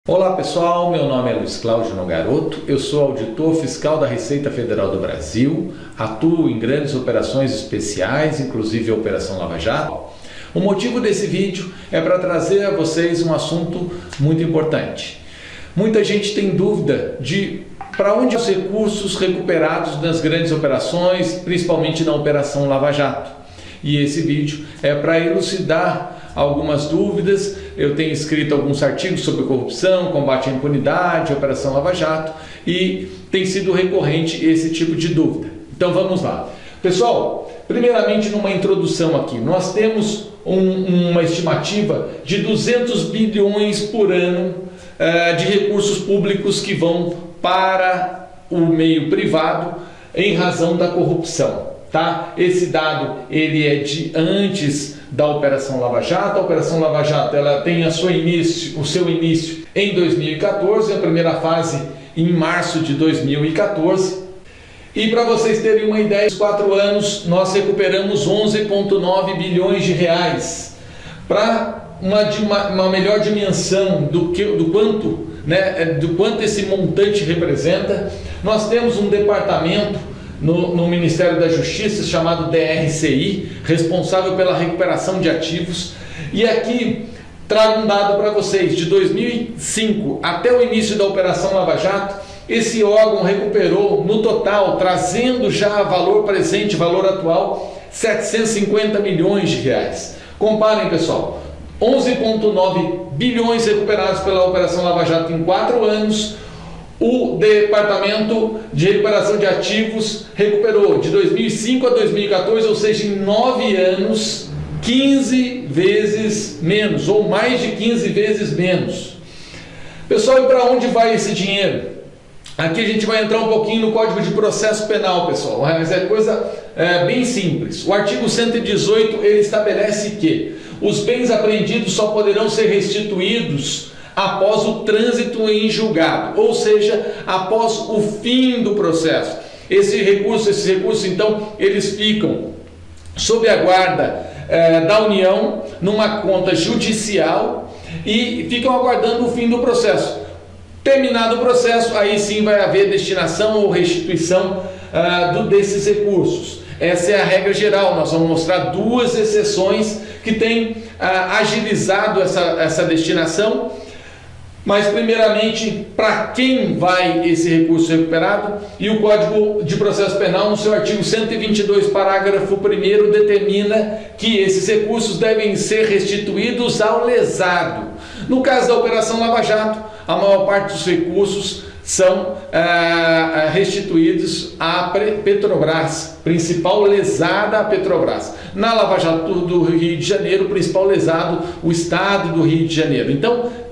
Olá pessoal, meu nome é Luiz Cláudio Nogaroto, eu sou auditor fiscal da Receita Federal do Brasil, atuo em grandes operações especiais, inclusive a Operação Lava Jato. O motivo desse vídeo é para trazer a vocês um assunto muito importante. Muita gente tem dúvida de para onde os recursos recuperados nas grandes operações, principalmente na Operação Lava Jato. E esse vídeo é para elucidar algumas dúvidas. Eu tenho escrito alguns artigos sobre corrupção, combate à impunidade, Operação Lava Jato, e tem sido recorrente esse tipo de dúvida. Então vamos lá. Pessoal, primeiramente numa introdução aqui, nós temos uma estimativa de 200 bilhões por ano de recursos públicos que vão para o meio privado em razão da corrupção. Tá? Esse dado ele é de antes da Operação Lava Jato. A Operação Lava Jato ela tem o seu início em 2014, a primeira fase em março de 2014. E para vocês terem uma ideia, em 4 anos nós recuperamos 11,9 bilhões de reais. Para uma melhor dimensão do quanto esse montante representa, nós temos um departamento no Ministério da Justiça chamado DRCI, responsável pela recuperação de ativos. E aqui trago um dado para vocês: de 2005 até o início da Operação Lava Jato, esse órgão recuperou no total, trazendo já valor presente, valor atual, 750 milhões de reais. Comparem, pessoal, 11,9 bilhões recuperados pela Operação Lava Jato em 4 anos. O Departamento de Recuperação de Ativos recuperou de 2005 a 2014, ou seja, em 9 anos, 15 vezes menos, ou mais de 15 vezes menos. Pessoal, e para onde vai esse dinheiro? Aqui a gente vai entrar um pouquinho no Código de Processo Penal, pessoal, mas é coisa bem simples. O artigo 118 ele estabelece que os bens apreendidos só poderão ser restituídos após o trânsito em julgado, ou seja, após o fim do processo. Esses recursos, então, eles ficam sob a guarda da União, numa conta judicial, e ficam aguardando o fim do processo. Terminado o processo, aí sim vai haver destinação ou restituição desses recursos. Essa é a regra geral. Nós vamos mostrar 2 exceções que têm agilizado essa destinação. Mas primeiramente, para quem vai esse recurso recuperado? E o Código de Processo Penal, no seu artigo 122, parágrafo 1º, determina que esses recursos devem ser restituídos ao lesado. No caso da Operação Lava Jato, a maior parte dos recursos são restituídos à Petrobras, principal lesada a Petrobras. Na Lava Jato do Rio de Janeiro, o principal lesado, o Estado do Rio de Janeiro. Então,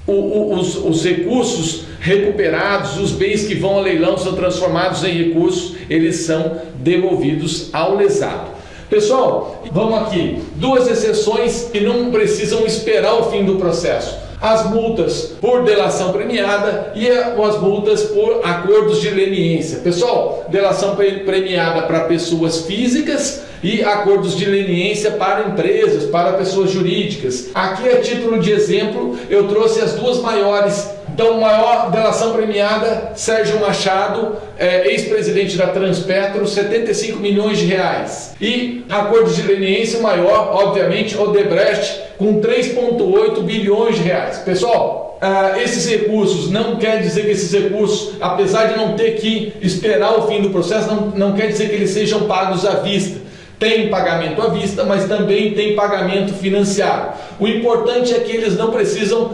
os recursos recuperados, os bens que vão a leilão são transformados em recursos, eles são devolvidos ao lesado. Pessoal, vamos aqui, 2 exceções que não precisam esperar o fim do processo: as multas por delação premiada e as multas por acordos de leniência. Pessoal, delação premiada para pessoas físicas e acordos de leniência para empresas, para pessoas jurídicas. Aqui, a título de exemplo, eu trouxe as 2 maiores. Então, maior delação premiada, Sérgio Machado, ex-presidente da Transpetro, 75 milhões de reais. E acordos de leniência maior, obviamente, Odebrecht, com 3,8 bilhões de reais. Pessoal, esses recursos, não quer dizer que esses recursos, apesar de não ter que esperar o fim do processo, não quer dizer que eles sejam pagos à vista. Tem pagamento à vista, mas também tem pagamento financiado. O importante é que eles não precisam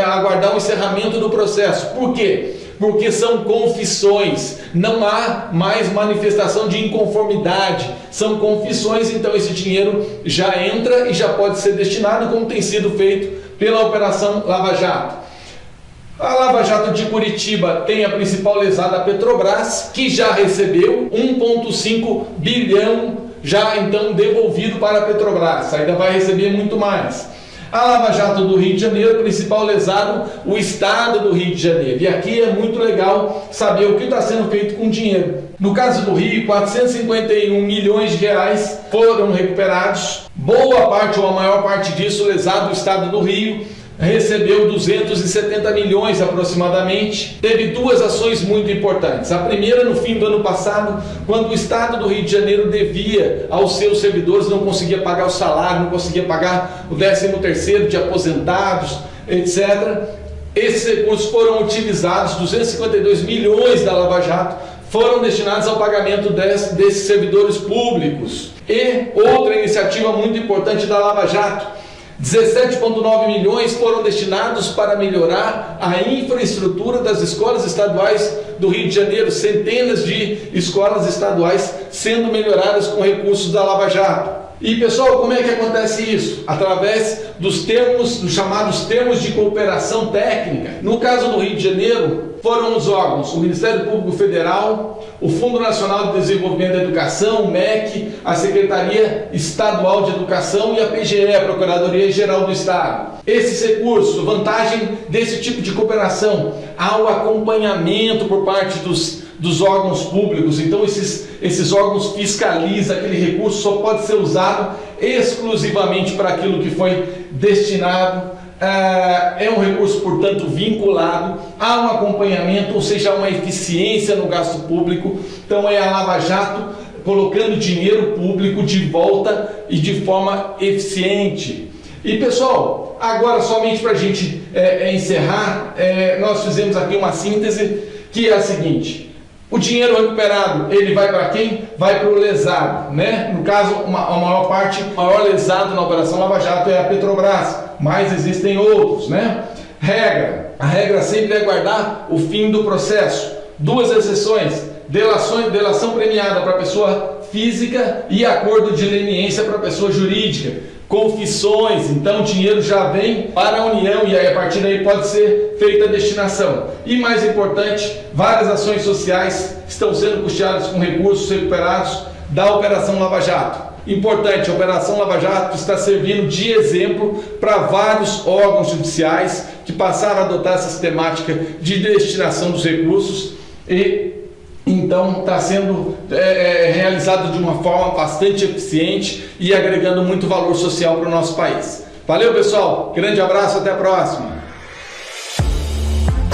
aguardar o encerramento do processo. Por quê? Porque são confissões, não há mais manifestação de inconformidade, são confissões, então esse dinheiro já entra e já pode ser destinado, como tem sido feito pela Operação Lava Jato. A Lava Jato de Curitiba tem a principal lesada, a Petrobras, que já recebeu 1,5 bilhão já então devolvido para a Petrobras, ainda vai receber muito mais. A Lava Jato do Rio de Janeiro, principal lesado, o Estado do Rio de Janeiro. E aqui é muito legal saber o que está sendo feito com o dinheiro. No caso do Rio, 451 milhões de reais foram recuperados. Boa parte ou a maior parte disso lesado do Estado do Rio. recebeu 270 milhões aproximadamente. Teve duas ações muito importantes. A primeira, no fim do ano passado, quando o Estado do Rio de Janeiro devia aos seus servidores, não conseguia pagar o salário, não conseguia pagar o 13º de aposentados, etc. Esses recursos foram utilizados, 252 milhões da Lava Jato foram destinados ao pagamento desses servidores públicos. E outra iniciativa muito importante da Lava Jato, 17,9 milhões foram destinados para melhorar a infraestrutura das escolas estaduais do Rio de Janeiro, centenas de escolas estaduais sendo melhoradas com recursos da Lava Jato. E pessoal, como é que acontece isso? Através dos chamados termos de cooperação técnica. No caso do Rio de Janeiro, foram os órgãos, o Ministério Público Federal, o Fundo Nacional de Desenvolvimento da Educação, o MEC, a Secretaria Estadual de Educação e a PGE, a Procuradoria-Geral do Estado. Esses recursos, vantagem desse tipo de cooperação, há o acompanhamento por parte dos órgãos públicos. Então esses órgãos fiscalizam, aquele recurso só pode ser usado exclusivamente para aquilo que foi destinado. É um recurso, portanto, vinculado a um acompanhamento, ou seja, a uma eficiência no gasto público. Então é a Lava Jato colocando dinheiro público de volta e de forma eficiente. E pessoal, agora somente para a gente encerrar, nós fizemos aqui uma síntese que é a seguinte: o dinheiro recuperado, ele vai para quem? Vai para o lesado, né? No caso, a maior parte, o maior lesado na Operação Lava Jato é a Petrobras, mas existem outros, né? A regra sempre é guardar o fim do processo. Duas exceções: delação premiada para pessoa física e acordo de leniência para pessoa jurídica. Confissões, então o dinheiro já vem para a União e aí a partir daí pode ser feita a destinação. E mais importante, várias ações sociais estão sendo custeadas com recursos recuperados da Operação Lava Jato. Importante, a Operação Lava Jato está servindo de exemplo para vários órgãos judiciais que passaram a adotar essa sistemática de destinação dos recursos e então está sendo realizado de uma forma bastante eficiente e agregando muito valor social para o nosso país. Valeu, pessoal, grande abraço, até a próxima.